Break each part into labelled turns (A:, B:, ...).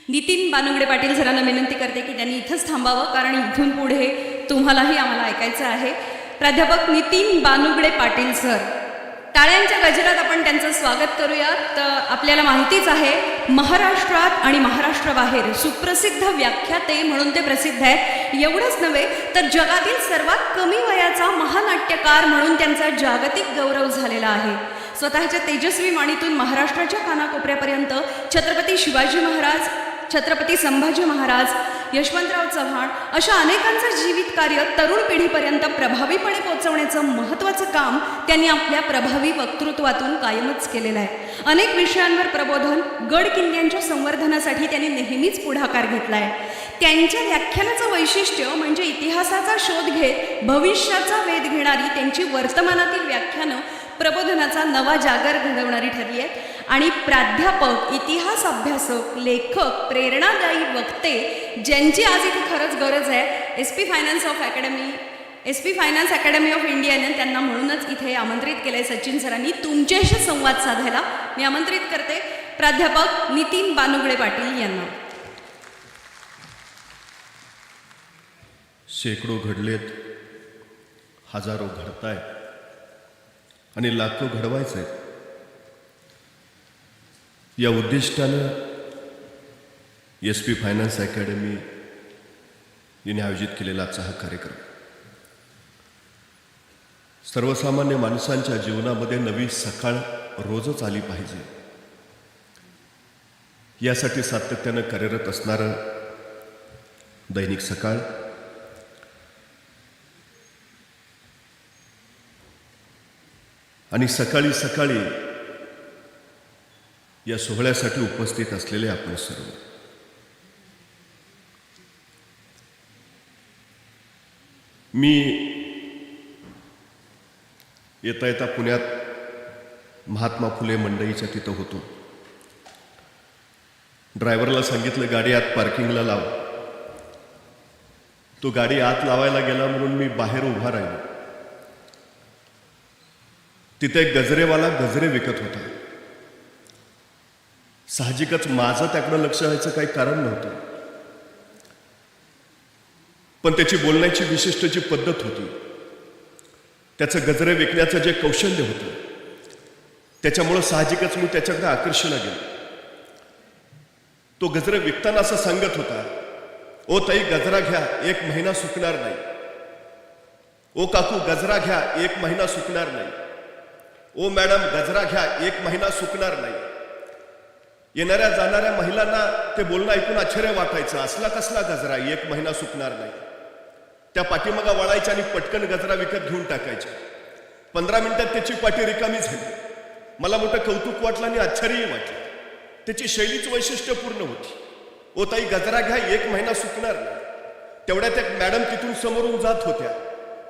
A: नितीन बानुगडे पाटील सरांना विनंती करते की त्यांनी इथंच थांबावं, कारण इथून पुढे तुम्हालाही आम्हाला ऐकायचं आहे. प्राध्यापक नितीन बानुगडे पाटील सर, टाळ्यांच्या गजरात आपण त्यांचं स्वागत करूयात. आपल्याला माहितीच आहे, महाराष्ट्रात आणि महाराष्ट्राबाहेर सुप्रसिद्ध व्याख्याते म्हणून ते प्रसिद्ध आहेत. एवढंच नव्हे तर जगातील सर्वात कमी वयाचा महानाट्यकार म्हणून त्यांचा जागतिक गौरव झालेला आहे. स्वतःच्या तेजस्वी वाणीतून महाराष्ट्राच्या कानाकोपऱ्यापर्यंत छत्रपती शिवाजी महाराज, छत्रपती संभाजी महाराज, यशवंतराव चव्हाण अशा अनेकांचं जीवित कार्य तरुण पिढीपर्यंत प्रभावीपणे पोहोचवण्याचं महत्त्वाचं काम त्यांनी आपल्या प्रभावी वक्तृत्वातून कायमच केलेलं आहे. अनेक विषयांवर प्रबोधन, गड किल्ल्यांच्या संवर्धनासाठी त्यांनी नेहमीच पुढाकार घेतला आहे. त्यांच्या व्याख्यानाचं वैशिष्ट्य म्हणजे इतिहासाचा शोध घेत भविष्याचा वेध घेणारी त्यांची वर्तमानातील व्याख्यानं प्रबोधनाचा नवा जागर घडवणारी ठरली आहेत. आणि प्राध्यापक, इतिहास अभ्यासक, लेखक, प्रेरणादायी वक्ते ज्यांची आज इथे खरंच गरज आहे, S P finance academy of इंडियाने त्यांना म्हणूनच इथे आमंत्रित केलं आहे. सचिन सरांनी तुमच्याशी संवाद साधायला मी आमंत्रित करते प्राध्यापक नितीन बानुगडे पाटील यांना.
B: शेकडो घडलेत, हजारो घडतायत आणि लाखो घडवायचे. या उद्दिष्टानं एस पी फायनान्स अकॅडमी यांनी आयोजित केलेला आजचा हा कार्यक्रम सर्वसामान्य माणसांच्या जीवनामध्ये नवी सकाळ रोजच आली पाहिजे यासाठी सातत्यानं कार्यरत असणारं दैनिक सकाळ आणि सकाळी सकाळी या सोहळ्यासाठी उपस्थित असलेले आपण सर्व. मी येता येता पुण्यात महात्मा फुले मंडईच्या तिथं होतो. ड्रायव्हरला सांगितलं गाडी आत पार्किंगला लाव. तो गाडी आत लावायला गेला म्हणून मी बाहेर उभा राहिलो. तिथे एक गजरेवाला गजरे विकत होता. साहजिकच माझं त्याकडं लक्ष व्हायचं काही कारण नव्हतं, पण त्याची बोलण्याची विशिष्ट जी पद्धत होती, त्याचं गजरे विकण्याचं जे कौशल्य होतं, त्याच्यामुळं साहजिकच मी त्याच्याकडे आकर्षिला गेलो. तो गजरे विकताना असं सांगत होता, ओ ताई गजरा घ्या, 1 महिना सुकणार नाही. ओ काकू गजरा घ्या, 1 महिना सुकणार नाही. ओ मॅडम गजरा घ्या, 1 महिना सुकणार नाही. येणाऱ्या जाणाऱ्या महिलांना ते बोलणं ऐकून आश्चर्य वाटायचं. असला कसला गजरा, 1 महिना सुकणार नाही. त्या पाठीमागा वळायच्या आणि पटकन गजरा विकत घेऊन टाकायच्या. 15 मिनिटात त्याची पाठी रिकामी झाली. मला मोठं कौतुक वाटलं आणि आश्चर्यही वाटलं. त्याची शैलीच वैशिष्ट्यपूर्ण होती. ओ ताई गजरा घ्या, 1 महिना सुकणार नाही. तेवढ्या त्या मॅडम तिथून समोरून जात होत्या.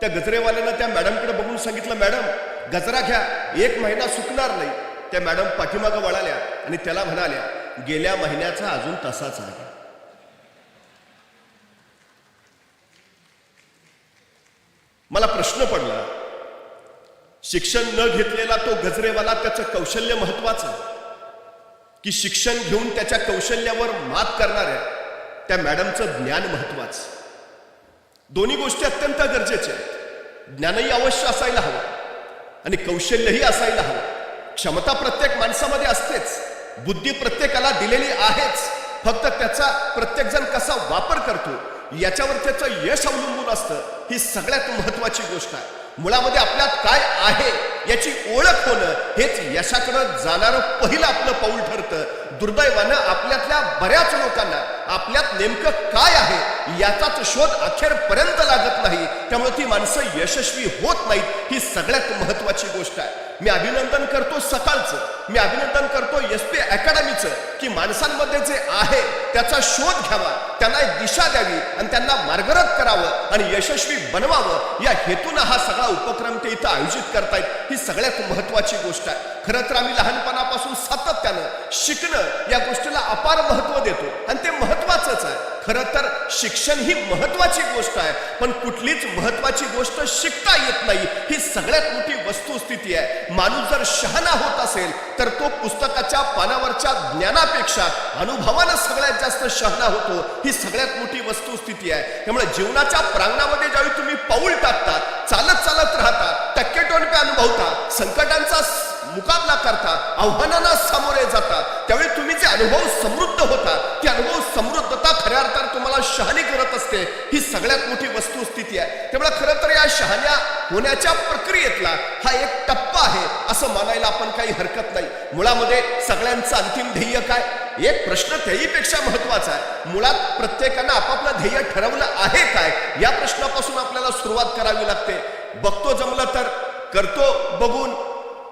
B: त्या गजरेवाल्यानं त्या मॅडमकडे बघून सांगितलं, मॅडम गजरा घ्या, 1 महिना सुकणार नाही. त्या मॅडम पाठीमागं वळाल्या आणि त्याला म्हणाल्या, गेल्या महिन्याचा अजून तसाच आहे. मला प्रश्न पडला, शिक्षण न घेतलेला तो गजरेवाला त्याचं कौशल्य महत्वाचं की शिक्षण घेऊन त्याच्या कौशल्यावर मात करणाऱ्या त्या मॅडमचं ज्ञान महत्वाचं? दोन्ही गोष्टी अत्यंत गरजेच्या आहेत. ज्ञानही अवश्य असायला हवं आणि कौशल्यही असायला हवं. क्षमता प्रत्येक माणसामध्ये असतेच, बुद्धी प्रत्येकाला दिलेली आहेच. फक्त त्याचा प्रत्येकजण कसा वापर करतो याच्यावर त्याचं यश अवलंबून असतं. ही सगळ्यात महत्वाची गोष्ट आहे. मुळामध्ये आपल्यात काय आहे याची ओळख होणं हेच यशाकडं जाणारं पहिलं आपलं पाऊल ठरतं. दुर्दैवानं आपल्यातल्या बऱ्याच लोकांना आपल्यात नेमकं काय आहे याचाच शोध अखेरपर्यंत लागत नाही. त्यामुळे ती माणसं यशस्वी होत नाहीत. ही सगळ्यात महत्वाची गोष्ट आहे. मी अभिनंदन करतो सकाळचं, मी अभिनंदन करतो एस पी अकॅडमीचं की माणसांमध्ये जे आहे त्याचा शोध घ्यावा, त्यांना एक दिशा द्यावी आणि त्यांना मार्गरत करावं आणि यशस्वी बनवावं या हेतूनं हा सगळा उपक्रम ते इथं आयोजित करतायत. ही सगळ्यात महत्वाची गोष्ट आहे. खरं तर आम्ही लहानपणापासून सातत्यानं शिकणं या गोष्टीला अपार महत्व देतो आणि ते महत्वाचंच आहे. खरं तर शिक्षण ही महत्वाची गोष्ट आहे, पण कुठलीच महत्वाची गोष्ट शिकता येत नाही ही सगळ्यात मोठी वस्तुस्थिती आहे. माणूस जर शहाणा होत असेल तर तो पुस्तकाच्या पानावरच्या ज्ञानापेक्षा अनुभवानं सगळ्यात जास्त शहाणा होतो, ही सगळ्यात मोठी वस्तुस्थिती आहे. त्यामुळे जीवनाच्या प्रांगणामध्ये ज्यावेळी तुम्ही पाऊल टाकता, चालत चालत राहता, टक्केटोणपे अनुभवता, संकटांचा मुकाबला करता, आव्हानांना सामोरे जाता, त्यावेळी तुम्ही जे अनुभव समृद्ध होता, ती अनुभव समृद्धता खऱ्या अर्थानं तुम्हाला शहाणी करत असते, ही सगळ्यात मोठी वस्तुस्थिती आहे. त्यामुळे खरं तर या शहाण्या होण्याच्या प्रक्रियेतला हा एक टप्पा आहे असं मानायला आपण काही हरकत नाही. मुळामध्ये सगळ्यांचं अंतिम ध्येय काय? एक प्रश्न त्याहीपेक्षा महत्वाचा आहे. मुळात प्रत्येकानं आपापलं ध्येय ठरवलं आहे काय, या प्रश्नापासून आपल्याला सुरुवात करावी लागते. बघतो जमलं तर, करतो बघून,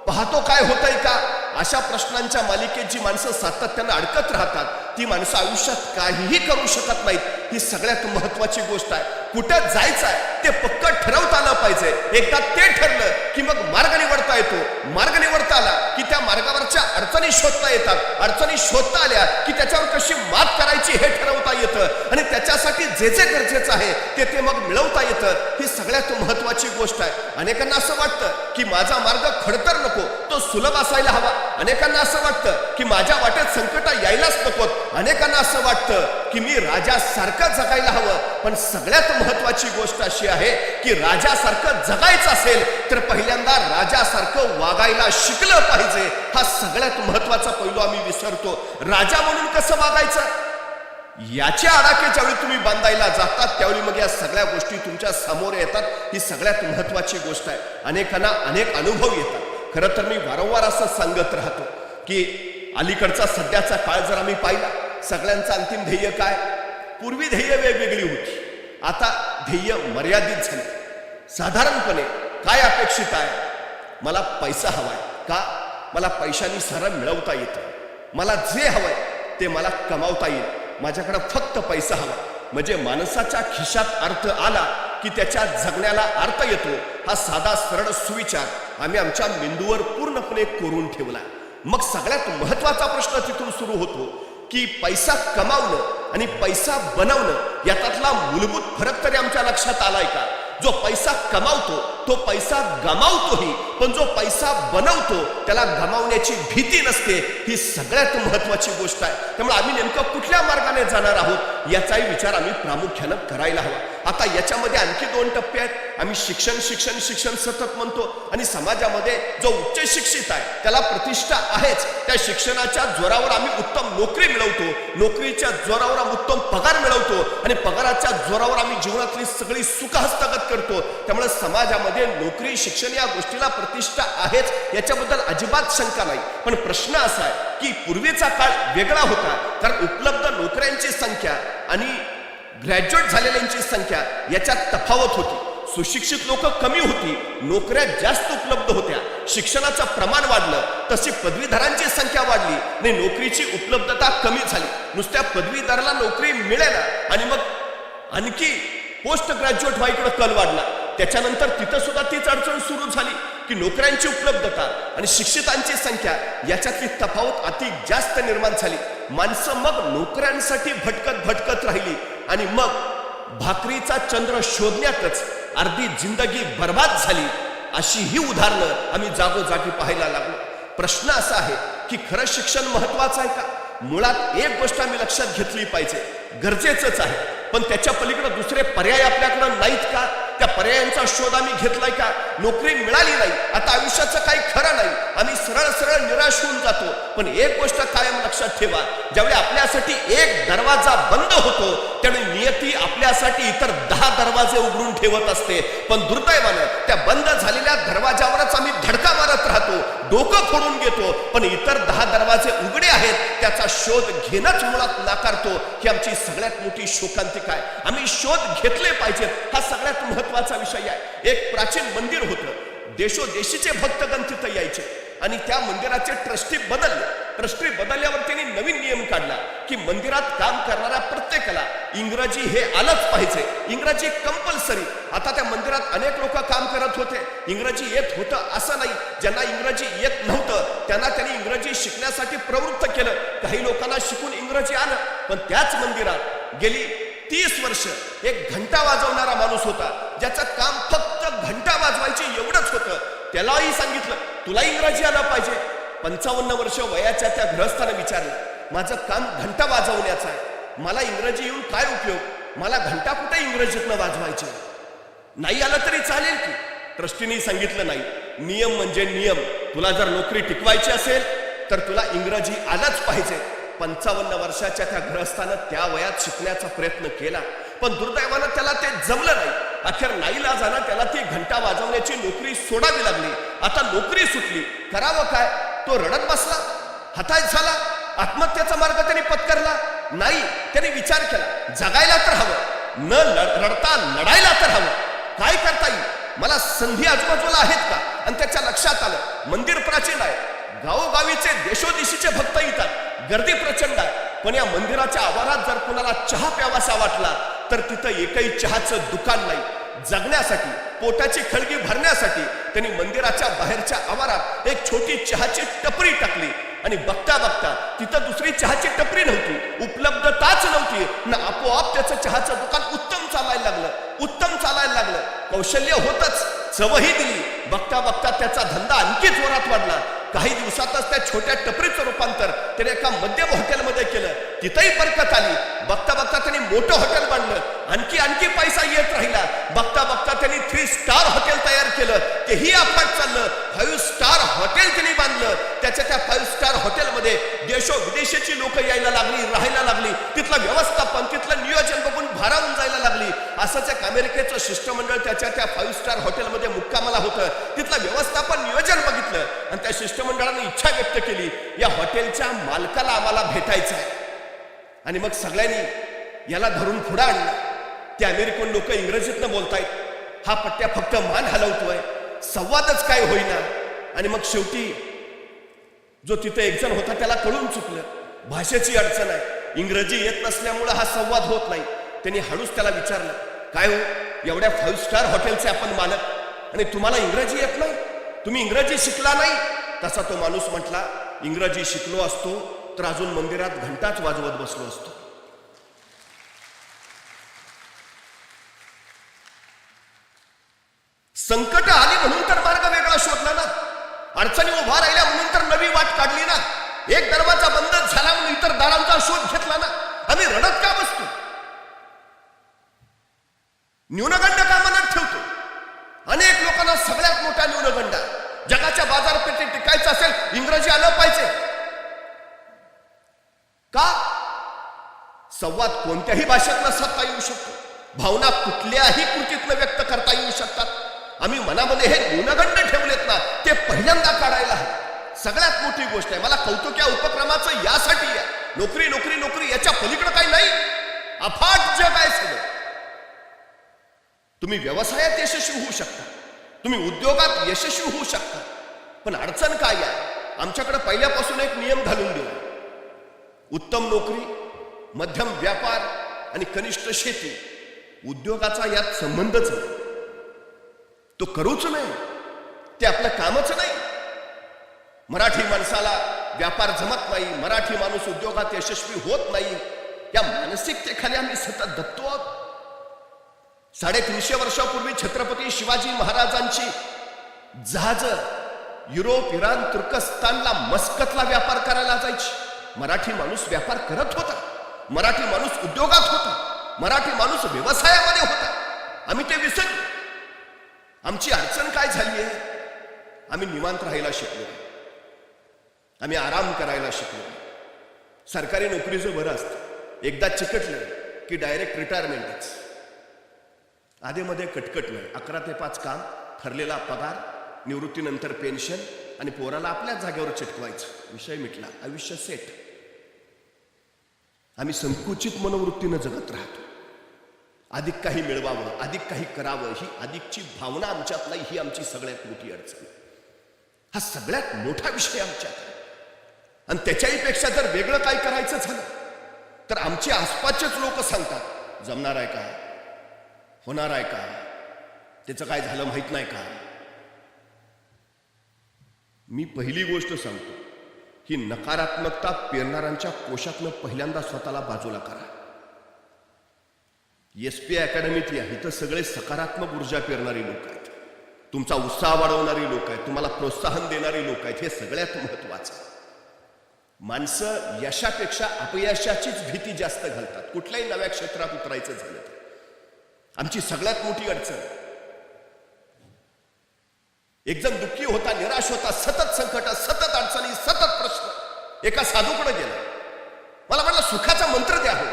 B: पाहतो काय होतंय का, अशा प्रश्नांच्या मालिकेत जी माणसं सातत्यानं अडकत राहतात ती माणसं आयुष्यात काहीही करू शकत नाहीत. ही सगळ्यात महत्वाची गोष्ट आहे. कुठं जायचं आहे ते पक्क ठरवता आलं पाहिजे. एकदा ते ठरलं की मग मार्ग निवडता येतो. मार्ग निवडता आला की त्या मार्गावरच्या अडचणी शोधता येतात. अडचणी शोधता आल्या की त्याच्यावर कशी मात करायची हे ठरवता येतं आणि त्याच्यासाठी जे जे गरजेचं आहे ते मग मिळवता येतं. ही सगळ्यात महत्वाची गोष्ट आहे. अनेकांना असं वाटतं की माझा मार्ग खडतर नको, तो सुलभ असायला हवा. अनेकांना असं वाटतं की माझ्या वाटेत संकट यायलाच नकोत. अनेकांना असं वाटतं की मी राजासारखं जगायला हवं. पण सगळ्यात महत्वाची गोष्ट अशी आहे की राजासारखं जगायचं असेल तर पहिल्यांदा राजासारखं वागायला शिकलं पाहिजे. हा सगळ्यात महत्वाचा पैलू आम्ही विसरतो. राजा म्हणून कसं वागायचं याचे आडाखे ज्यावेळी तुम्ही बांधायला जातात त्यावेळी मग या सगळ्या गोष्टी तुमच्या समोर येतात. ही सगळ्यात महत्वाची गोष्ट आहे. अनेकांना अनेक अनुभव येतात. खरं तर मी वारंवार असं सांगत राहतो की अलीकडचा सध्याचा काळ जर आम्ही पाहिला, सगळ्यांचं अंतिम ध्येय काय? पूर्वी ध्येय वेगवेगळी होती, आता ध्येय मर्यादित झाले. साधारणपणे काय अपेक्षित आहे? मला पैसा हवाय का? मला पैशाने सारं मिळवता येतं. मला जे हवंय ते मला कमावता येईल. माझ्याकडे फक्त पैसा हवा. म्हणजे माणसाच्या खिशात अर्थ आला की त्याच्या जगण्याला अर्थ येतो. हा साधा सरळ सुविचार आम्ही आमच्या मेंदूवर पूर्णपणे कोरून ठेवला. मग सगळ्यात महत्वाचा प्रश्न तिथून सुरू होतो की पैसा कमावणं आणि पैसा बनवणं यातला मूलभूत फरक तरी आमच्या लक्षात आलाय का? जो पैसा कमावतो तो पैसा गमावतोही, पण जो पैसा बनवतो त्याला गमावण्याची भीती नसते. ही सगळ्यात महत्वाची गोष्ट आहे. त्यामुळे आम्ही नेमकं कुठल्या मार्गाने जाणार आहोत याचाही विचार आम्ही प्रामुख्यानं करायला हवा. आता याच्यामध्ये आणखी 2 टप्पे आहेत. आम्ही शिक्षण शिक्षण शिक्षण सतत म्हणतो आणि समाजामध्ये जो उच्च शिक्षित आहे त्याला प्रतिष्ठा आहेच. त्या शिक्षणाच्या जोरावर आम्ही उत्तम नोकरी मिळवतो, नोकरीच्या जोरावर आम्ही उत्तम पगार मिळवतो आणि पगाराच्या जोरावर आम्ही जीवनातली सगळी सुख हस्तगत करतो. त्यामुळे समाजामध्ये नोकरी शिक्षण या गोष्टीला प्रतिष्ठा आहेच, याच्याबद्दल अजिबात शंका नाही. पण प्रश्न असा आहे की पूर्वीचा काळ वेगळा होता, कारण उपलब्ध नोकऱ्यांची संख्या आणि ग्रॅज्युएट झालेल्यांची संख्या याच्यात तफावत होती. सुशिक्षित लोक कमी होती, नोकऱ्या जास्त उपलब्ध होत्या. शिक्षणाचं प्रमाण वाढलं तशी पदवीधरांची संख्या वाढली आणि नोकरीची उपलब्धता कमी झाली. नुसत्या पदवीधराला नोकरी मिळेना आणि मग आणखी पोस्ट ग्रॅज्युएट व्हायकडे कल वाढला. त्याच्यानंतर तिथं सुद्धा तीच अडचण सुरू झाली की नोकऱ्यांची उपलब्धता आणि शिक्षितांची संख्या याच्यातली तफावत अति जास्त निर्माण झाली. माणसं मग नोकऱ्यांसाठी भटकत भटकत राहिली आणि मग भाकरीचा चंद्र शोधण्यातच अर्धी जिंदगी बर्बाद झाली. अशी ही उदाहरणं आम्ही जागोजागी पाहायला लागलो. प्रश्न असा आहे की खरं शिक्षण महत्वाचं आहे का? मुळात एक गोष्ट आम्ही लक्षात घेतली पाहिजे, गरजेचंच आहे, पण त्याच्या पलीकडे दुसरे पर्याय आपल्याकडे नाहीत का? त्या पर्यायांचा शोध आम्ही घेतलाय का? नोकरी मिळाली नाही, आता आयुष्याचं काही खरं नाही, आम्ही सरळ सरळ निराश होऊन जातो. पण एक गोष्ट कायम लक्षात ठेवा, ज्यावेळी आपल्यासाठी एक दरवाजा बंद होतो त्यावेळी नियती आपल्यासाठी इतर 10 दरवाजे उघडून ठेवत असते. पण दुर्दैवानं त्या बंद झालेल्या दरवाजावरच आम्ही धडका मारत राहतो, डोकं फोडून घेतो, पण इतर 10 दरवाजे उघडे आहेत त्याचा शोध घेणंच मुळात नाकारतो. ही आमची सगळ्यात मोठी शोकांतिका आहे. आम्ही शोध घेतले पाहिजेत, हा सगळ्यात महत्वाचा विषय आहे. एक प्राचीन मंदिर होतं, देशोदेशीचे भक्तगण तिथं यायचे आणि त्या मंदिराचे ट्रस्टी बदलले. ट्रस्टी बदलल्यावर त्यांनी नवीन नियम काढला की मंदिरात काम करणाऱ्या प्रत्येकाला इंग्रजी हे आलंच पाहिजे, इंग्रजी कंपल्सरी. आता त्या मंदिरात अनेक लोक काम करत होते, इंग्रजी येत होतं असं नाही. ज्यांना इंग्रजी येत नव्हतं त्यांना त्यांनी इंग्रजी शिकण्यासाठी प्रवृत्त केलं. काही लोकांना शिकून इंग्रजी आलं, पण त्याच मंदिरात गेली 30 वर्ष एक घंटा वाजवणारा माणूस होता, ज्याचं काम फक्त घंटा वाजवायची एवढंच होतं. त्यालाही सांगितलं तुला इंग्रजी आलं पाहिजे. 55 वर्ष वयाच्या त्या गृहस्थानं विचारलं, माझं काम घंटा वाजवण्याचं आहे, मला इंग्रजी येऊन काय उपयोग, मला घंटा कुठे इंग्रजीतनं वाजवायचे, नाही आलं तरी चालेल की. ट्रस्टीने सांगितलं नाही, नियम म्हणजे नियम, तुला जर नोकरी टिकवायची असेल तर तुला इंग्रजी आलंच पाहिजे. 55 वर्षाच्या त्या गृहस्थानं त्या वयात शिकण्याचा प्रयत्न केला, पण दुर्दैवानं त्याला ते जमलं नाही. अखेर नाईलाजानं त्याला ती घंटा वाजवण्याची नोकरी सोडावी लागली. आता नोकरी सुटली, करावं काय? तो रडत बसला, हताश झाला, आत्महत्येचा मार्ग त्याने पत्करला नाही. त्याने विचार केला, जगायला तर हवं, न रडता लढायला तर हवं. काय करता येईल, मला संधी आजूबाजूला आहेत का? आणि त्याच्या लक्षात आलं, मंदिर प्राचीन आहे, गावोगावीचे देशोदेशीचे भक्त येतात, गर्दी प्रचंड आहे, पण या मंदिराच्या आवारात जर कुणाला चहा प्यावासा वाटला तर तिथं एकही चहाचं दुकान नाही. जगण्यासाठी, पोटाची खळगी भरण्यासाठी त्यांनी मंदिराच्या बाहेरच्या आवारात एक छोटी चहाची टपरी टाकली. आणि बघता बघता तिथं दुसरी चहाची टपरी नव्हती, उपलब्धताच नव्हती ना, आपोआप त्याचं चहाचं दुकान उत्तम चालायला लागलं. कौशल्य होतच, चवही दिली. बघता बघता त्याचा धंदा आणखी जोरात वाढला. काही दिवसातच त्या छोट्या टपरीचं रूपांतर त्याने एका मध्यम हॉटेलमध्ये केलं. तिथंही बरकत आली. बघता बघता त्यांनी मोठं हॉटेल बांधलं, आणखी पैसा येत राहिला. बघता बघता त्यांनी 3 स्टार हॉटेल तयार केलं, तेही अफाट चाललं. 5 स्टार हॉटेल त्यांनी बांधलं. त्याच्या त्या 5 स्टार हॉटेलमध्ये देशो विदेशाची लोक यायला लागली, राहायला लागली. तिथलं व्यवस्थापन, तिथलं नियोजन बघून भारावून जायला लागली. असंच एक अमेरिकेचं शिष्टमंडळ त्याच्या त्या 5 स्टार हॉटेलमध्ये मुक्कामाला होतं. तिथलं व्यवस्थापन, नियोजन बघितलं आणि त्या शिष्टमंडळाने इच्छा व्यक्त केली, या हॉटेलच्या मालकाला आम्हाला भेटायचं आहे. आणि मग सगळ्यांनी याला धरून पुढे आणलं. ते अमेरिकन लोक इंग्रजीतनं बोलतायत, हा पट्ट्या फक्त मान हलवतोय, संवादच काय होईना. आणि मग शेवटी जो तिथे एक जण होता त्याला कळून चुकलं, भाषेची अडचण आहे, इंग्रजी येत नसल्यामुळे हा संवाद होत नाही. त्यांनी हळूच त्याला विचारलं, काय हो, एवढ्या 5 स्टार हॉटेलचे आपण मालक आणि तुम्हाला इंग्रजी येत नाही, तुम्ही इंग्रजी शिकला नाही? तसा तो माणूस म्हटला, इंग्रजी शिकलो असतो तर अजून मंदिरात घंटाच वाजवत बसलो असतो. संकट आली म्हणून तर मार्ग वेगळा शोधला ना, अडचणी उभा राहिल्या म्हणून तर नवी वाट काढली ना, एक दरवाजा बंद झाला म्हणून इतर दारांचा शोध घेतला ना. आम्ही रडत का बसतो, न्यूनगंड का मनात ठेवतो? अनेक लोकांना सगळ्यात मोठा न्यूनगंड, जगाच्या बाजारपेठेत टिकायचं असेल इंग्रजी आलं पाहिजे. का? संवाद कोणत्याही भाषेतनं साधता येऊ शकतो, भावना कुठल्याही कृतीतनं व्यक्त करता येऊ शकतात. आम्ही मनामध्ये हे न्यूनगंड ठेवलेत ना, ते पहिल्यांदा काढायला हवे. सगळ्यात मोठी गोष्ट आहे. मला कौतुक या उपक्रमाचं यासाठी आहे. नोकरी नोकरी नोकरी याच्या पलीकडे काही नाही, अफाट जग आहे सगळं. तुम्ही व्यवसायात यशस्वी होऊ शकता, तुम्ही उद्योगात यशस्वी होऊ शकता, पण अडचण काय आहे? आमच्याकडे पहिल्यापासून एक नियम घालून दिला, उत्तम नोकरी, मध्यम व्यापार आणि कनिष्ठ शेती. उद्योगाचा यात संबंधच नाही, तो करूच नाही, ते आपलं कामच नाही. मराठी माणसाला व्यापार जमत नाही, मराठी माणूस उद्योगात यशस्वी होत नाही, या मानसिकतेखाली आम्ही सतत दबतो आहोत. 350 वर्षापूर्वी छत्रपती शिवाजी महाराजांची जहाज युरोप, इराण, तुर्कस्तानला, मस्कतला व्यापार करायला जायची. मराठी माणूस व्यापार करत होता, मराठी माणूस उद्योगात होता, मराठी माणूस व्यवसायामध्ये होता. आम्ही ते विसरलो. आमची अडचण काय झाली आहे? आम्ही निवांत राहायला शिकलो, आम्ही आराम करायला शिकलो. सरकारी नोकरीचं बरं असतं, एकदा चिकटलं की डायरेक्ट रिटायरमेंटच. आधीमध्ये कटकट नाही, 11 ते 5 काम, ठरलेला पगार, निवृत्तीनंतर पेन्शन आणि पोराला आपल्या जागेवर चिटकवायचं, विषय मिटला, आयुष्य सेट. आम्ही संकुचित मनोवृत्तीनं जगत राहतो. अधिक काही मिळवावं, अधिक काही करावं, ही अधिकची भावना आमच्यात नाही, ही आमची सगळ्यात मोठी अडचण. हा सगळ्यात मोठा विषय आमच्यात. आणि त्याच्याही पेक्षा जर वेगळं काय करायचं झालं तर आमचे आसपासचेच लोक सांगतात, जमणार आहे का, होणार आहे का, त्याचं काय झालं माहित नाही का. मी पहिली गोष्ट सांगतो, ही नकारात्मकता पेरणाऱ्यांच्या कोशातनं पहिल्यांदा स्वतःला बाजूला करा. SP अकॅडमीत या, इथं सगळे सकारात्मक ऊर्जा पेरणारी लोक आहेत, तुमचा उत्साह वाढवणारी लोक आहेत, तुम्हाला प्रोत्साहन देणारी लोक आहेत. हे सगळ्यात महत्वाचं. माणसं यशापेक्षा अपयशाचीच भीती जास्त घालतात कुठल्याही नव्या क्षेत्रात उतरायचं झालं तर. आमची सगळ्यात मोठी अडचण, एक जण दुःखी होता, निराश होता, सतत संकट, सतत अडचणी, सतत प्रश्न. एका साधूकडे गेला, मला म्हटलं सुखाचा मंत्र द्या, हो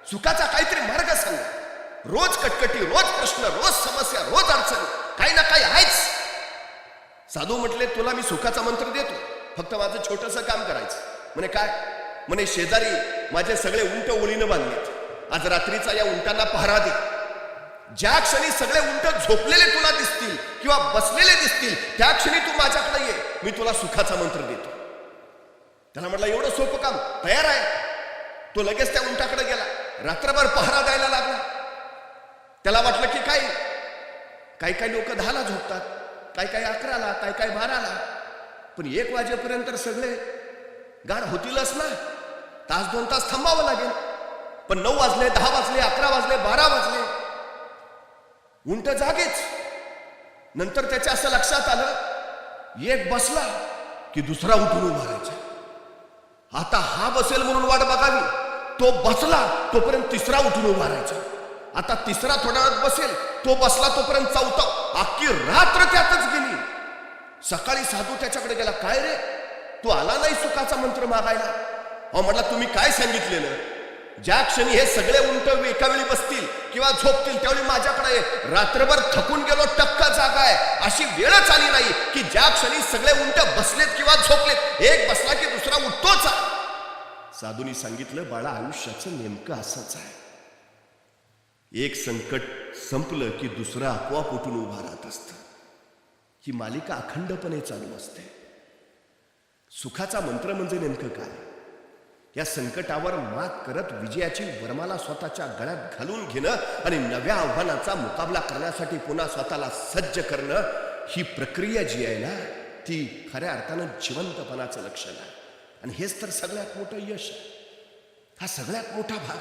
B: सुखाचा काहीतरी मार्ग सांगा. रोज कटकटी, रोज प्रश्न, रोज समस्या, रोज अडचणी, काही ना काही आहेच. साधू म्हटले तुला मी सुखाचा मंत्र देतो, फक्त माझं छोटंसं काम करायचं. म्हणे काय? म्हणे शेजारी माझे सगळे उंट ओळीनं बांधलेत, आज रात्रीचा या उंटांना पहारा दे. ज्या क्षणी सगळे उंट झोपलेले तुला दिसतील किंवा बसलेले दिसतील त्या क्षणी तू माझ्याकडे ये, मी तुला सुखाचा मंत्र देतो. त्याला म्हटलं एवढं सोपं काम, तयार आहे. तो लगेच त्या उंटाकडे गेला, रात्रभर पहारा द्यायला लागला. त्याला वाटलं की काही काही लोक 10ला झोपतात, काही 11ला, काही 12ला, पण 1 वाजेपर्यंत सगळे गाढ होतीलच ना. तास 2 तास थांबावं लागेल. पण 9 वाजले, 10 वाजले, 11 वाजले, 12 वाजले, उंट जागेच. नंतर त्याच्या असं लक्षात आलं, एक बसला की दुसरा उठून उभा राहायचा. आता हा बसेल म्हणून वाट बघावी, तो बसला तोपर्यंत तिसरा उठून उभा राहायचा. आता तिसरा थोड्या वेळात बसेल, तो बसला तोपर्यंत चौथा. अख्खी रात्र त्यातच गेली. सकाळी साधू त्याच्याकडे गेला, काय रे तू आला नाही सुखाचा मंत्र मागायला? अहो म्हटला तुम्ही काय सांगितलेलं, ज्या क्षणी हे सगळे उंट एका वेळी बसतील किंवा झोपतील त्यावेळी माझ्याकडे ये. रात्रभर थकून गेलो, टक्का जागा आहे, अशी वेळच आली नाही की ज्या क्षणी सगळे उंट बसलेत किंवा झोपलेत, एक बसला की दुसरा उठतोच. साधूंनी सांगितलं बाळा आयुष्याचं नेमकं असंच आहे. एक संकट संपलं की दुसरं आपोआप उठून उभा राहत असतं. ही मालिका अखंडपणे चालू असते. सुखाचा मंत्र म्हणजे नेमकं काय? या संकटावर मात करत विजयाची वरमाला स्वतःच्या गळ्यात घालून घेणं आणि नव्या आव्हानाचा मुकाबला करण्यासाठी पुन्हा स्वतःला सज्ज करणं, ही प्रक्रिया जी आहे ना, ती खऱ्या अर्थानं जिवंतपणाचं लक्षण आहे. आणि हेच तर सगळ्यात मोठं यश आहे. हा सगळ्यात मोठा भाग.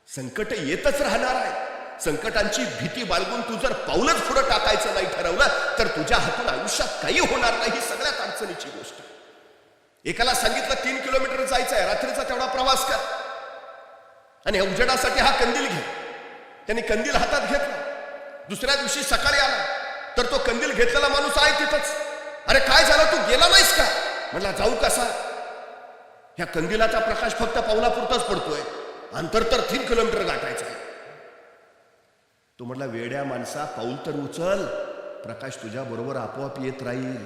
B: संकट येतच राहणार आहे. संकटांची भीती बाळगून तू जर पाऊलच पुढे टाकायचं नाही ठरवलं तर तुझ्या हातून आयुष्यात काही होणार नाही. ही सगळ्यात अडचणीची गोष्ट आहे. एकाला सांगितलं 3 किलोमीटर जायचं आहे, रात्रीचा तेवढा प्रवास कर आणि उजेडासाठी हा कंदील घे. त्यांनी कंदील हातात घेतला. दुसऱ्या दिवशी सकाळी आला तर तो कंदील घेतलेला माणूस आहे तिथंच. अरे काय झालं, तू गेला नाहीस का? म्हणला जाऊ कसा, ह्या कंदिलाचा प्रकाश फक्त पावलापुरताच पडतोय, अंतर तर 3 किलोमीटर गाठायचं आहे. तो म्हटला वेड्या माणसा, पाऊल तर उचल, प्रकाश तुझ्या बरोबर आपोआप येत राहील.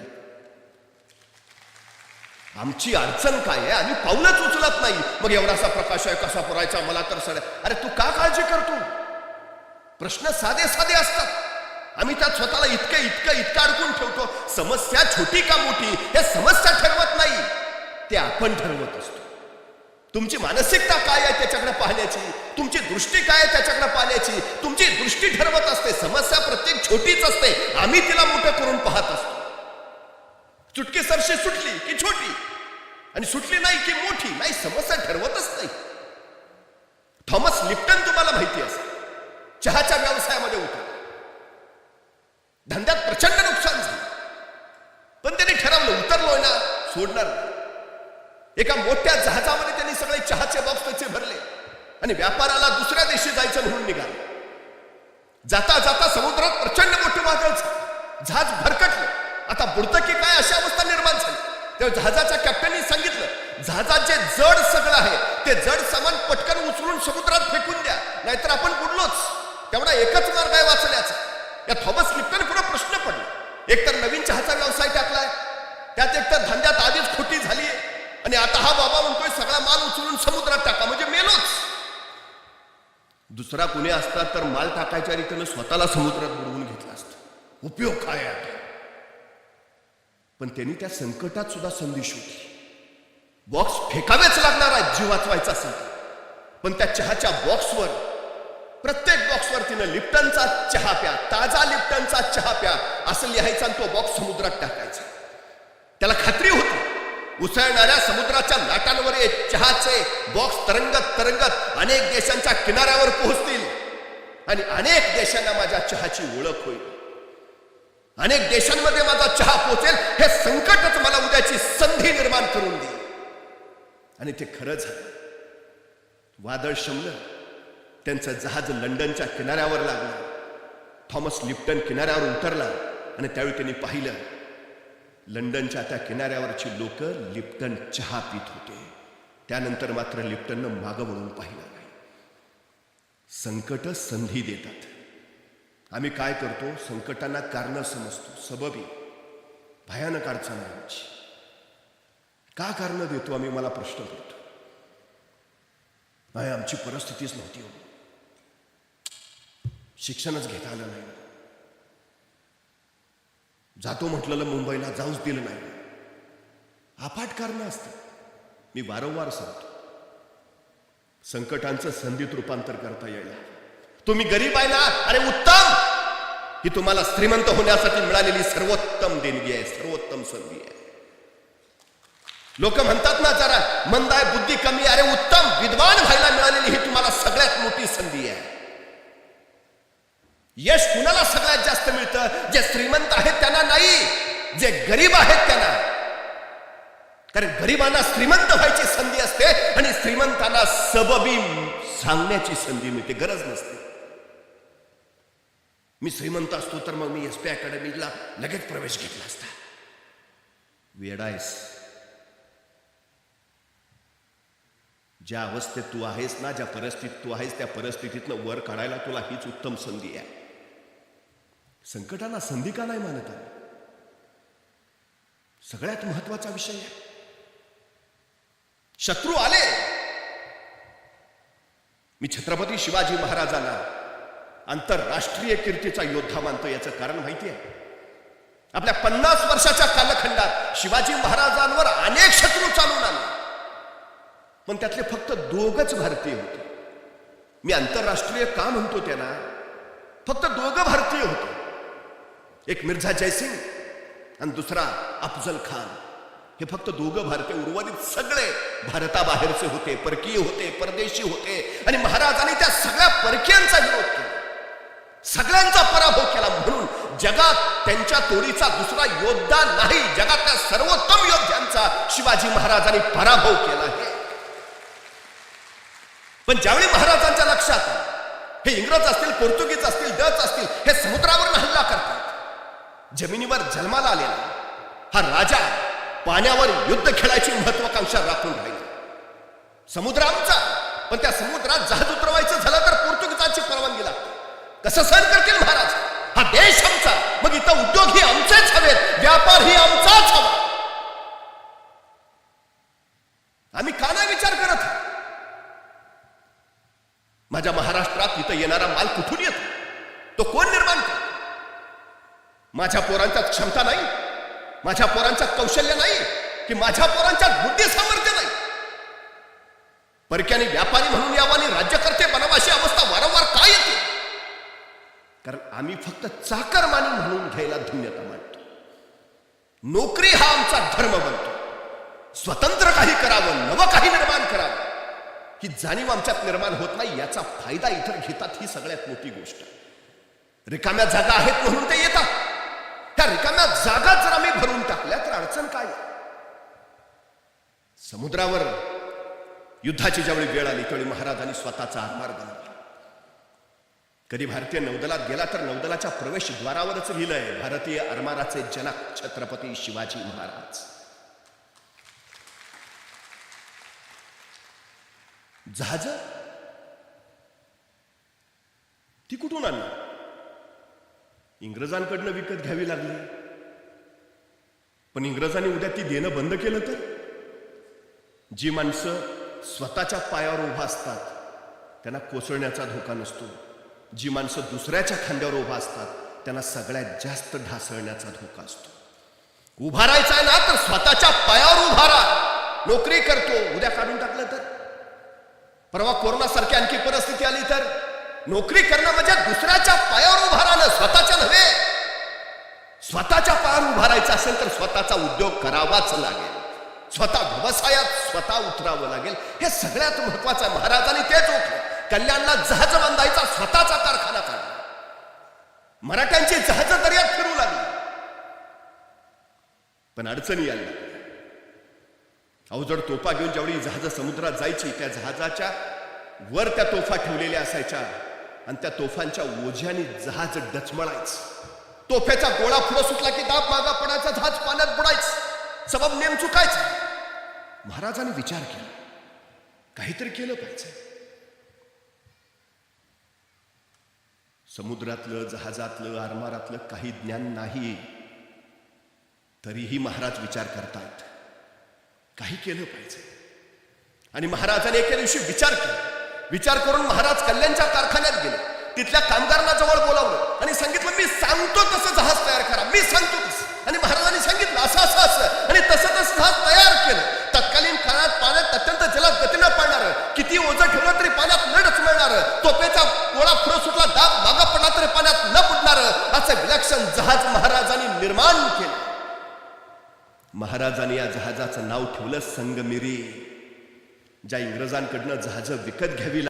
B: आमची अडचण काय आहे, आम्ही पाऊलच उचलत नाही. मग एवढासा प्रकाश आहे कसा पुरायचा, मला तर सड. अरे तू का काळजी करतो? प्रश्न साधे साधे असतात, आम्ही त्यात स्वतःला इतकं अडकून ठेवतो. समस्या छोटी का मोठी हे समस्या ठरवत नाही, ते आपण ठरवत असतो. तुमची मानसिकता काय आहे त्याच्याकडे पाहण्याची, तुमची दृष्टी काय आहे त्याच्याकडे पाहण्याची, तुमची दृष्टी ठरवत असते. समस्या प्रत्येक छोटीच असते, आम्ही तिला मोठं करून पाहत असतो. चुटकी सरशी सुटली की छोटी आणि सुटली नाही की मोठी, नाही, समस्या ठरवतच नाही. थॉमस लिप्टन तुम्हाला माहिती असेल, चहाच्या व्यवसायामध्ये उतरला. धंद्यात प्रचंड नुकसान झालं, पण त्यांनी ठरवलं उतरलोय ना, सोडणार नाही. एका मोठ्या जहाजामध्ये त्यांनी सगळे चहाचे बॉक्स त्याचे भरले आणि व्यापाराला दुसऱ्या देशी जायचं म्हणून निघाले. जाता जाता समुद्रात प्रचंड मोठं वादळ झालं, जहाज भरकटलं. आता बुडतं की काय अशी अवस्था निर्माण झाली. तेव्हा जहाजाच्या कॅप्टननी सांगितलं, जहाजात जे जड सगळं आहे ते जड सामान पटकन उचलून समुद्रात फेकून द्या, नाहीतर आपण बुडलोच. तेवढा एकच मार्ग आहे वाचण्याचा. या थॉमस लिप्टन पुढे प्रश्न पडला, एकतर नवीन चहाचा व्यवसाय टाकलाय, त्यात एकतर धंद्यात आधीच खोटी झालीय आणि आता हा बाबा म्हणतोय सगळा माल उचलून समुद्रात टाका, म्हणजे मेलोच. दुसरा कुणी असता तर माल टाकायच्या रीतीनं स्वतःला समुद्रात बुडवून घेतला असता. उपयोग काय आहे? पण त्यांनी त्या संकटात सुद्धा संधी शोधली. बॉक्स फेकावेच लागणार आहे जीव वाचवायचा असेल, पण त्या चहाच्या बॉक्सवर, प्रत्येक बॉक्सवर तिनं लिप्टनचा चहा प्या, ताजा लिप्टनचा चहा प्या असं लिहायचं आणि तो बॉक्स समुद्रात टाकायचा. त्याला खात्री होती उसळणाऱ्या समुद्राच्या लाटांवर एक चहाचे बॉक्स तरंगत तरंगत अनेक देशांच्या किनाऱ्यावर पोहोचतील आणि अनेक देशांना माझ्या चहाची ओळख होईल. अनेक देशांमध्ये माझा चहा पोहोचेल. हे संकटच मला उद्याची संधी निर्माण करून देईल. आणि ते खरं झालं. वादळ शमलं. त्यांचं जहाज लंडनच्या किनाऱ्यावर लागलं. थॉमस लिप्टन किनाऱ्यावर उतरला आणि त्यावेळी त्यांनी पाहिलं लंडनच्या त्या किनाऱ्यावरची लोक लिप्टन चहा पित होते. त्यानंतर मात्र लिप्टननं मागं वळून पाहिलं नाही. संकट संधी देतात. आम्ही काय करतो? संकटांना कारण समजतो, सबबी भयानक अडचण आहे आमची. का कारण देतो आम्ही? मला प्रश्न पडतो. नाही, आमची परिस्थितीच नव्हती हो. शिक्षणच घेता आलं नाही. जातो म्हटलेलं मुंबईला जाऊच दिलं नाही. अफाट कारणं असतात. मी वारंवार सांगतो, संकटांचं संधीत रूपांतर करता यायला. तुम्ही गरीब आहे ना, अरे उत्तम. ही तुम्हाला श्रीमंत होण्यासाठी मिळालेली सर्वोत्तम देणगी आहे, सर्वोत्तम संधी आहे. लोक म्हणतात ना जरा मंद आहे, बुद्धी कमी. अरे उत्तम, विद्वान व्हायला मिळालेली ही तुम्हाला सगळ्यात मोठी संधी आहे. यश कुणाला सगळ्यात जास्त मिळतं? जे श्रीमंत आहेत त्यांना नाही, जे गरीब आहेत त्यांना. कारण गरिबांना श्रीमंत व्हायची संधी असते आणि श्रीमंतांना सबबी सांगण्याची संधी मिळते, गरज नसते. मी श्रीमंत असतो तर मग मी SP अकॅडमीला लगेच प्रवेश घेतला असता. वेडायस. ज्या अवस्थेत तू आहेस ना, ज्या परिस्थितीत तू आहेस, त्या परिस्थितीतनं वर काढायला तुला हीच उत्तम संधी आहे. संकटांना संधी का नाही मानत आहे? सगळ्यात महत्वाचा विषय आहे. शत्रू आले. मी छत्रपती शिवाजी महाराजांना आंतरराष्ट्रीय कीर्तीचा योद्धा मानतो. याचं कारण माहिती आहे? आपल्या 50 वर्षाच्या कालखंडात शिवाजी महाराजांवर अनेक शत्रू चालून आले, पण त्यातले फक्त 2च भारतीय होते. मी आंतरराष्ट्रीय का म्हणतो त्यांना? फक्त 2 भारतीय होते. एक मिर्झा जयसिंग आणि दुसरा अफजल खान. हे फक्त 2 भारतीय. उर्वरित सगळे भारताबाहेरचे होते, परकीय होते, परदेशी होते. आणि महाराजांनी त्या सगळ्या परकीयांचा विरोध केला, सगळ्यांचा पराभव केला. म्हणून जगात त्यांच्या तोडीचा दुसरा योद्धा नाही. जगातल्या सर्वोत्तम योद्ध्यांचा शिवाजी महाराजांनी पराभव केला आहे. पण ज्यावेळी महाराजांच्या लक्षात हे इंग्रज असतील, पोर्तुगीज असतील, डच असतील, हे समुद्रावर हल्ला करतात. जमिनीवर जन्माला आलेला हा राजा पाण्यावर युद्ध खेळायची महत्वाकांक्षा राखून राहिला. समुद्र आमचा, पण त्या समुद्रात जहाज उतरवायचं झालं तर पोर्तुगीजांची परवानगी लागते. कसं सहन करतील महाराज? हा देश आमचा, मग इथं उद्योग ही आमचेच हवेत, व्यापार ही आमचाच हवा. आम्ही का नाही विचार करत? माझ्या महाराष्ट्रात इथं येणारा माल कुठून येतो? तो कोण निर्माण करतो? माझ्या पोरांच्यात क्षमता नाही, माझ्या पोरांच्यात कौशल्य नाही, की माझ्या पोरांच्यात बुद्धी सामर्थ्य नाही? परक्याने व्यापारी म्हणून यावं आणि राज्यकर्ते बनावं अशी अवस्था वारंवार का येते? कारण आम्ही फक्त चाकरमानी म्हणून घ्यायला धन्यता मानतो. नोकरी हा आमचा धर्म बनतो. स्वतंत्र काही करावं, नवं काही निर्माण करावं ही जाणीव आमच्यात निर्माण होत नाही. याचा फायदा इतर घेतात, ही सगळ्यात मोठी गोष्ट. रिकाम्या जागा आहेत म्हणून ते येतात. त्या रिकाम्या जागा जर आम्ही भरून टाकल्या तर अडचण काय? समुद्रावर युद्धाची ज्यावेळी वेळ आली त्यावेळी महाराजांनी स्वतःचा आरमार बनवला. कधी भारतीय नौदलात गेला तर नौदलाच्या प्रवेशद्वारावरच लिहिलंय भारतीय आरमाराचे जनक छत्रपती शिवाजी महाराज. जहाज ती कुठून आणणार? इंग्रजांकडनं विकत घ्यावी लागली. पण इंग्रजांनी उद्या ती देणं बंद केलं तर? जी माणसं स्वतःच्या पायावर उभा असतात त्यांना कोसळण्याचा धोका नसतो. जी माणसं दुसऱ्याच्या खांद्यावर उभा असतात त्यांना सगळ्यात जास्त ढासळण्याचा धोका असतो. उभा राहायचा आहे ना तर स्वतःच्या पायावर उभा राहा. नोकरी करतो, उद्या काढून टाकलं तर? परवा कोरोना सारखी आणखी परिस्थिती आली तर? नोकरी करणं म्हणजे दुसऱ्याच्या पायावर उभा राहणं, स्वतःच्या नव्हे. स्वतःच्या पायावर उभा राहायचं असेल तर स्वतःचा उद्योग करावाच लागेल. स्वतः व्यवसायात स्वतः उतरावं लागेल. हे सगळ्यात महत्वाचं. महाराजांनी तेच ओळखलं. कल्याणला जहाज बांधायचा स्वतःचा कारखाना काढला. मराठ्यांची जहाज दर्यात फिरू लागली. पण अडचणी आल्या. अवजड तोफा घेऊन ज्यावेळी जहाज समुद्रात जायची, त्या जहाजाच्या वर त्या तोफा ठेवलेल्या असायच्या आणि त्या तोफांच्या ओझ्याने जहाज डचमळायचं. तोफेचा गोळा पुढे सुटला की दाब मागा पडायचा, जहाज पाण्यात बुडायचं. सबब नेम चुकायचं. महाराजांनी विचार केला, काहीतरी केलं पाहिजे. समुद्रातलं, जहाजातलं, आरमारातलं काही ज्ञान नाही, तरीही महाराज विचार करतायत, काही केलं पाहिजे. आणि महाराजांनी एके दिवशी विचार केला. विचार करून महाराज कल्याणच्या कारखान्यात गेले. तिथल्या कामगारांना जवळ बोलावलं आणि सांगितलं, मी सांगतो तसं जहाज तयार करा, मी सांगतो तसं. आणि महाराजांनी सांगितलं असं असं असं, आणि तसं तसं जहाज तयार केलं. तत्कालीन काळात पाण्यात अत्यंत जलद गतीनं पडणार, किती ओझं ठेवलं तरी पाण्यात न डचमळणार, तोफेचा गोळा पुढे सुटला, दाब मागा पडला तरी पाण्यात न बुडणार, असं विलक्षण जहाज महाराजांनी निर्माण केलं. महाराजांनी या जहाजाचं नाव ठेवलं संगमिरी. ज्या इंग्रजांकडनं जहाज विकत घ्यावी